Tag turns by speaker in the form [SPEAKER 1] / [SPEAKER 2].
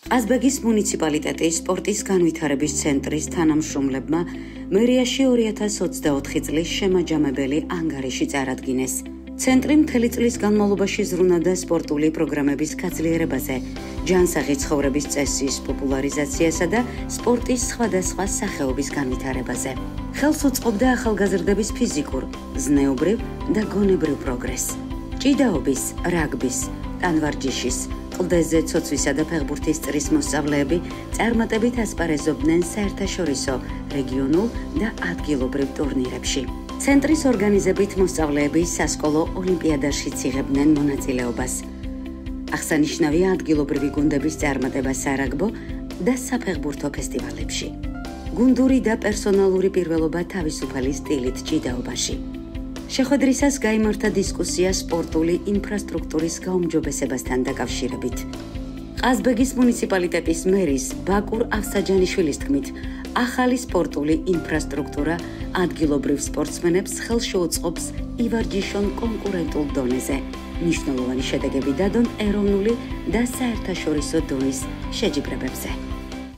[SPEAKER 1] ყაზბეგის მუნიციპალიტეტის სპორტის განვითარების ცენტრის თანამშრომლებმა მერიაში 2024 წლის შემაჯამებელი ანგარიში წარადგინეს. ცენტრი მთელი წლის განმავლობაში ზრუნავდა სპორტული პროგრამების გაძლიერებაზე, ჯანსაღი ცხოვრების წესის პოპულარიზაციასა და სპორტის სხვადასხვა სახეობის განვითარებაზე. ხელს უწყობდა ახალგაზრდების ფიზიკურ, ზნეობრივ და გონებრივ პროგრესს. ჭიდაობის, რაგბის, ტანვარჯიშის, კლდეზე ცოცვისა და ფეხბურთის წრის მოსწავლეები წარმატებით ასპარეზობდნენ საერთაშორისო, რეგიონულ და ადგილობრივ ტურნირებში. ცენტრის ორგანიზებით მოსწავლეები სასკოლო ოლიმპიადაშიც იღებდნენ მონაწილეობას. აღსანიშნავია ადგილობრივი გუნდების წარმატება სარაგბო და საფეხბურთო ფესტივალებში. გუნდური და პერსონალური პირველობა თავისუფალი სტილით ჭიდაობაში. შეხვედრისას გაიმართა დისკუსია სპორტული ინფრასტრუქტურის გაუმჯობესებასთან დაკავშირებით. ყაზბეგის მუნიციპალიტეტის მერის ბაკურ ავსაჯანიშვილის თქმით, ახალი სპორტული ინფრასტრუქტურა ადგილობრივ სპორტსმენებს ხელს შეუწყობს ივარჯიშონ კონკურენტულ დონეზე. მნიშვნელოვანი შედეგები დადონ ეროვნული და საერთაშორისო დონის შეჯიბრებებზე.